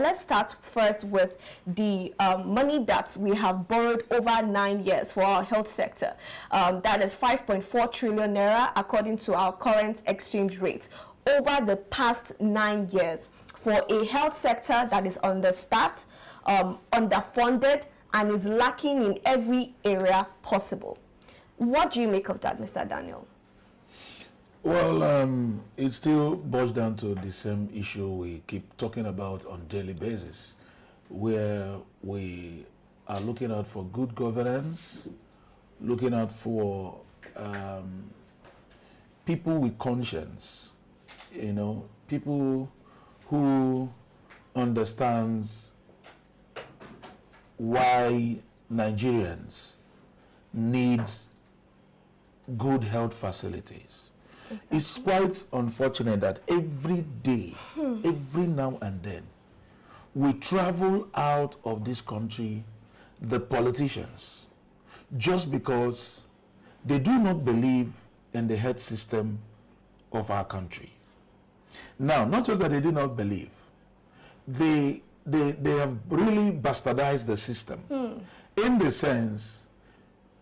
let's start first with the money that we have borrowed over 9 years for our health sector. That is 5.4 trillion naira according to our current exchange rate over the past 9 years for a health sector that is understaffed, underfunded, and is lacking in every area possible. What do you make of that, Mr. Daniel? Well, it still boils down to the same issue we keep talking about on a daily basis, where we are looking out for good governance, looking out for people with conscience, you know, people who understands why Nigerians need good health facilities. Exactly. It's quite unfortunate that every day, every now and then, we travel out of this country, the politicians, just because they do not believe in the health system of our country. Now, not just that they do not believe, they have really bastardized the system. In the sense,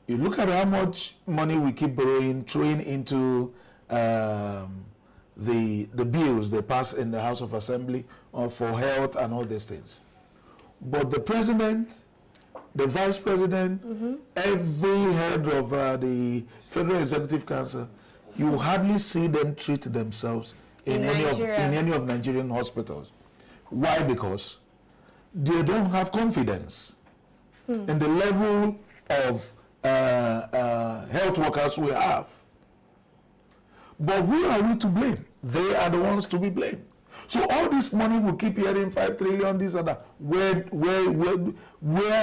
you look at how much money we keep borrowing, throwing into the bills they pass in the House of Assembly for health and all these things. But the president, the vice president, every head of the Federal Executive Council, you hardly see them treat themselves in any of Nigerian hospitals. Why? Because they don't have confidence in the level of health workers we have. But who are we to blame? They are the ones to be blamed. So all this money we keep hearing, 5 trillion, this and that, where,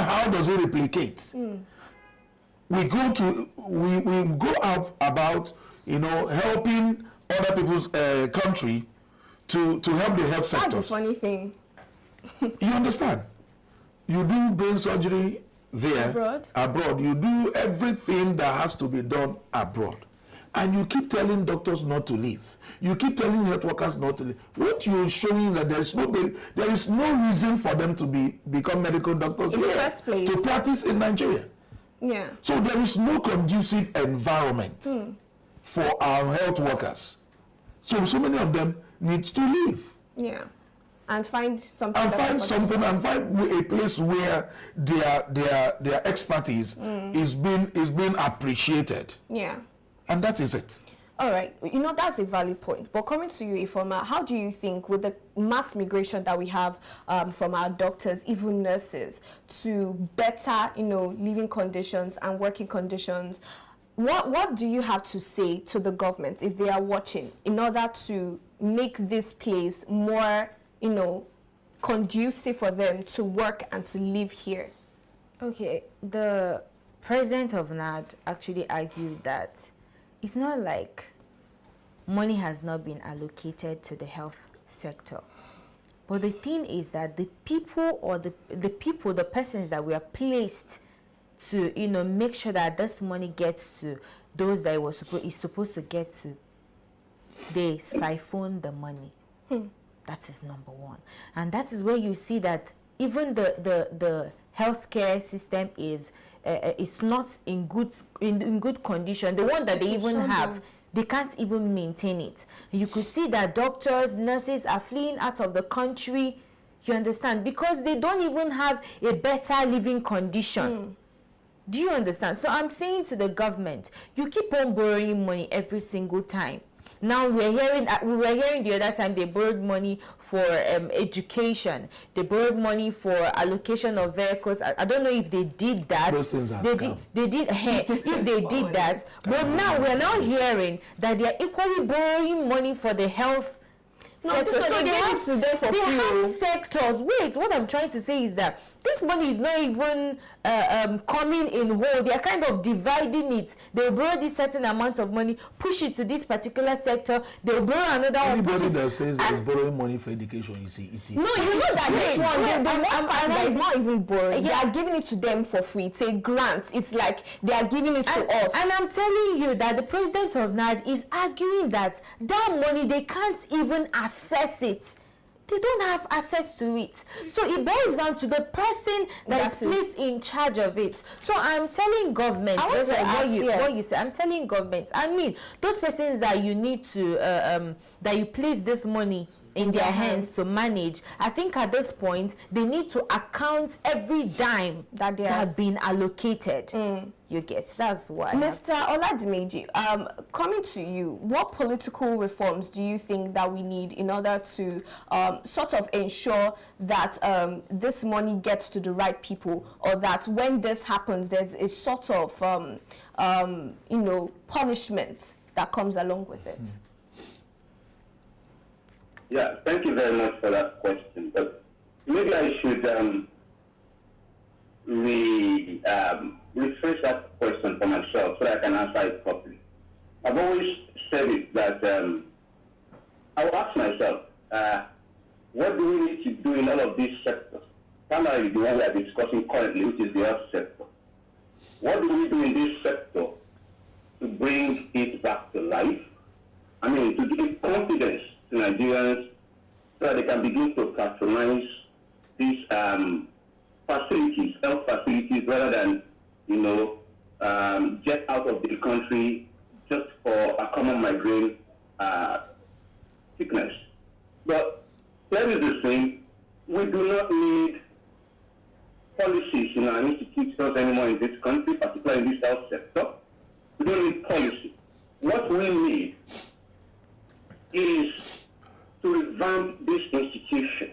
how does it replicate? We go out about, you know, helping other people's country to help the health sector. That's the funny thing. You understand? You do brain surgery there, abroad. You do everything that has to be done abroad. And you keep telling doctors not to leave. You keep telling health workers not to leave. What you're showing that there is no reason for them to become medical doctors in the first place, to practice in Nigeria. Yeah. So there is no conducive environment for our health workers. So many of them need to leave. Yeah. And find something. And find a place where their expertise is being appreciated. Yeah. And that is it. All right. You know, that's a valid point. But coming to you, Ifoma, how do you think with the mass migration that we have from our doctors, even nurses, to better, you know, living conditions and working conditions, what do you have to say to the government if they are watching in order to make this place more, you know, conducive for them to work and to live here? Okay. The president of NAD actually argued that it's not like money has not been allocated to the health sector. But the thing is that the people or the persons that were placed to, you know, make sure that this money gets to those that is supposed to get to, they siphon the money. That is number one. And that is where you see that even the healthcare system is it's not in good condition. The one that they even have, they can't even maintain it. You could see that doctors, nurses are fleeing out of the country, you understand, because they don't even have a better living condition. Do you understand? So I'm saying to the government, you keep on borrowing money every single time. Now we were hearing the other time they borrowed money for education. They borrowed money for allocation of vehicles. I don't know if they did that. Those things are they did. If they did that, but now we're now hearing that they are equally borrowing money for the health. No, so they have sectors. Wait, what I'm trying to say is that this money is not even coming in whole. They are kind of dividing it. They'll borrow this certain amount of money, push it to this particular sector. They'll borrow another one. Anybody that says is borrowing money for education, you see. No, you know that this one, the most part that is not even borrowing. They are giving it to them for free. It's a grant. It's like they are giving it to us. And I'm telling you that the president of NAD is arguing that money, they can't even assess it. they don't have access to it. So it boils down to the person that is placed in charge of it. So I'm telling government, just like what you say, I'm telling government, I mean, those persons that you need to, that you place this money in their hands to manage, I think at this point they need to account every dime that they have been allocated. You get, that's why. Mr. Oladimeji, coming to you, what political reforms do you think that we need in order to sort of ensure that this money gets to the right people, or that when this happens there's a sort of you know, punishment that comes along with it? Yeah, thank you very much for that question. But maybe I should rephrase that question for myself so that I can answer it properly. I've always said it that I will ask myself, what do we need to do in all of these sectors? Primarily the one we are discussing currently, which is the health sector. What do we do in this sector to bring it back to life? I mean, to give confidence to Nigerians so that they can begin to patronize these facilities, health facilities, rather than, you know, get out of the country just for a common migraine sickness. But let me just say, we do not need policies in our institutions anymore in this country, particularly in this health sector. We don't need policy. What we need is to revamp this institution.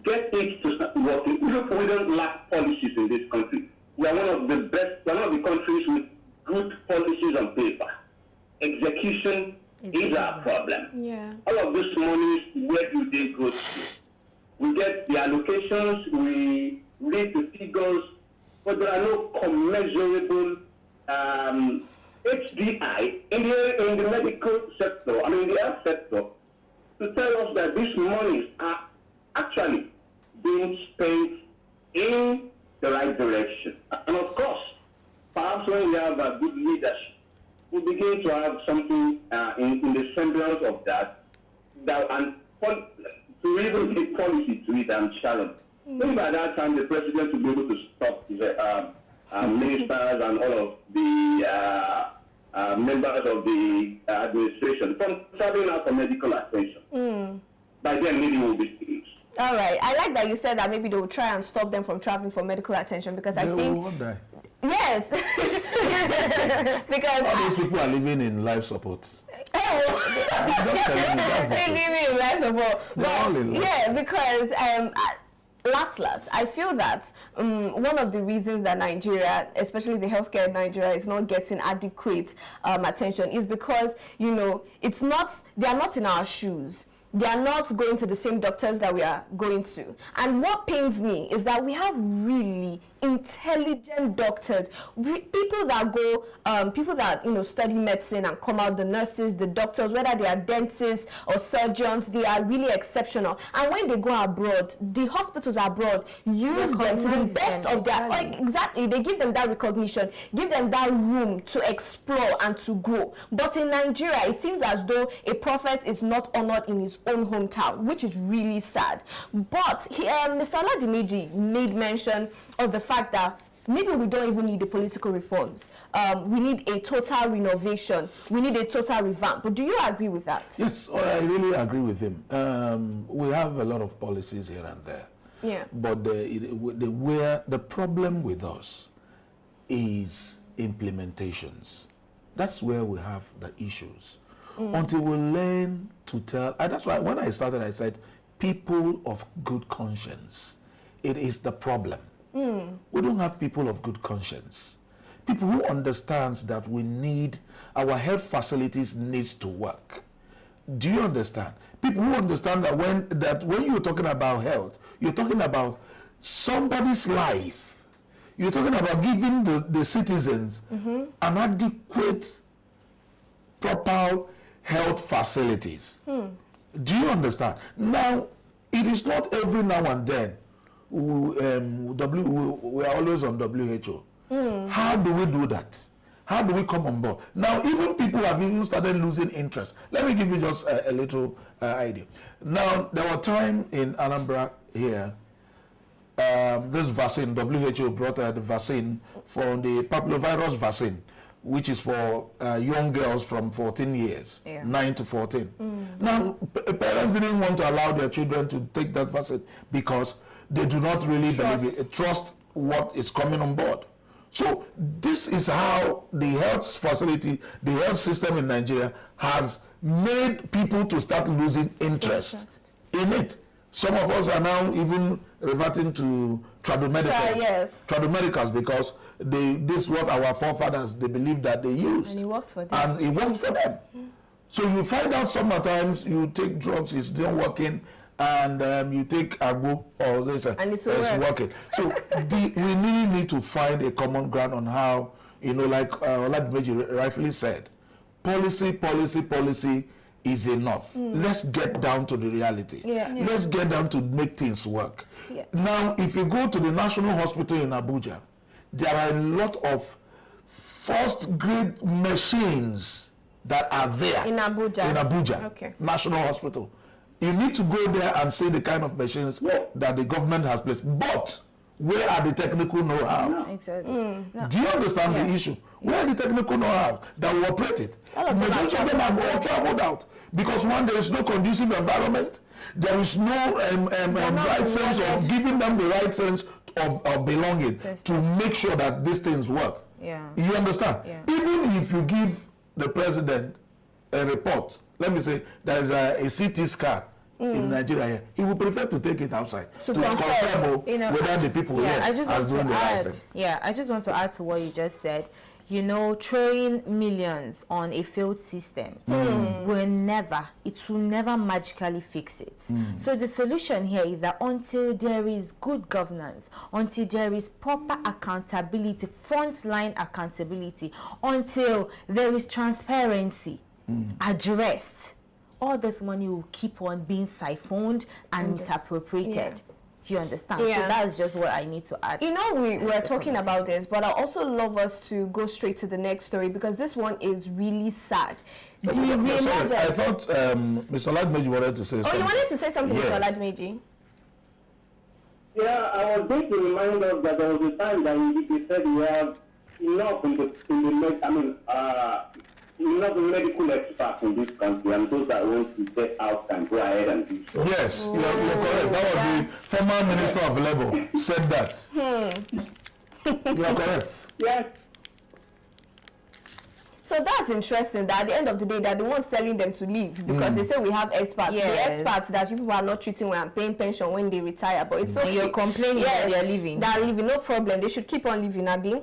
Get it to start working. We don't lack policies in this country. We are one of the best, one of the countries with good policies on paper. Execution is our problem. Yeah. All of these monies, where do they go to? We get the allocations, we read the figures, but there are no commensurable HDI in the medical sector, I mean the health sector, to tell us that these monies are actually being spent in the right direction. And of course, perhaps when we have a good leadership, we begin to have something in the semblance of that and to even take policy to it and challenge. Maybe by that time, the president will be able to stop his ministers and all of the members of the administration from traveling out for medical attention. By then, maybe we'll be finished. All right. I like that you said that maybe they will try and stop them from traveling for medical attention, because I think... won't die. Yes. Because... all these people are living in life support. They're living in life support. Yeah, because... last, I feel that one of the reasons that Nigeria, especially the healthcare in Nigeria, is not getting adequate attention is because, you know, they are not in our shoes. They are not going to the same doctors that we are going to. And what pains me is that we have really intelligent doctors, people that go, people that, you know, study medicine and come out, the nurses, the doctors, whether they are dentists or surgeons, they are really exceptional. And when they go abroad, the hospitals abroad use them to the best of their, exactly, they give them that recognition, give them that room to explore and to grow. But in Nigeria, it seems as though a prophet is not honored in his own hometown, which is really sad. But Mr. Oladimeji made mention of the fact that maybe we don't even need the political reforms. We need a total renovation. We need a total revamp. But do you agree with that? Yes, I really agree with him. We have a lot of policies here and there. Yeah. But the problem with us is implementations. That's where we have the issues. Until we learn to tell, and that's why when I started, I said, people of good conscience. It is the problem. We don't have people of good conscience. People who understands that we need, our health facilities needs to work. Do you understand? People who understand that when you're talking about health, you're talking about somebody's life. You're talking about giving the citizens an adequate, proper health facilities. Do you understand? Now, it is not every now and then we are always on WHO. How do we do that? How do we come on board? Now, even people have even started losing interest. Let me give you just a little idea. Now, there were times in Anambra here, this vaccine, WHO brought the vaccine for the papillovirus vaccine, which is for young girls from 14 years, 9 to 14. Now, parents didn't want to allow their children to take that vaccine because they do not really trust what is coming on board. So this is how the health facility, the health system in Nigeria has made people to start losing interest in it. Some of us are now even reverting to tradomedicals because this is what our forefathers, they believed that they used. And it worked for them. And it worked for them. So you find out sometimes you take drugs, it's not working, and you take agbo or this, and it's working. So we really need to find a common ground on how, like Oladmeji rightfully said, policy is enough. Let's get down to the reality. Let's get down to make things work. Now, if you go to the National Hospital in Abuja, there are a lot of first-grade machines that are there. In Abuja? Okay. National Hospital. You need to go there and see the kind of machines that the government has placed. But where are the technical know-how? Exactly. Do you understand the issue? Where are the technical know-how that will operate it? Majority of them have all traveled out. Because one, there is no conducive environment. There is no right sense of giving them the right sense of belonging to make sure that these things work. You understand? Even if you give the president a report, let me say there is a CT scan in Nigeria here, he would prefer to take it outside to confirm whether the people here are doing the right thing. I just want to add to what you just said. Throwing millions on a failed system will never magically fix it. So the solution here is that until there is good governance, until there is proper accountability, frontline accountability, until there is transparency addressed, all this money will keep on being siphoned and misappropriated. You understand? So that's just what I need to add. We're talking about this, but I also love us to go straight to the next story because this one is really sad. I thought Mr. Oladmeji wanted to say something. Oh, you wanted to say something, Mr. Oladmeji? Yeah, I was going to remind us that there was a time that he said we have enough enough medical experts in this country, and those that want to get out can go ahead and do so. Yes, you're correct. That was the former Minister of Labour said that. You are correct. Yes. So that's interesting that at the end of the day, they're the ones telling them to leave because they say we have experts. The experts that people are not treating when paying pension when they retire. But it's okay. And you're complaining that they're leaving. They're leaving, no problem. They should keep on leaving, Abi.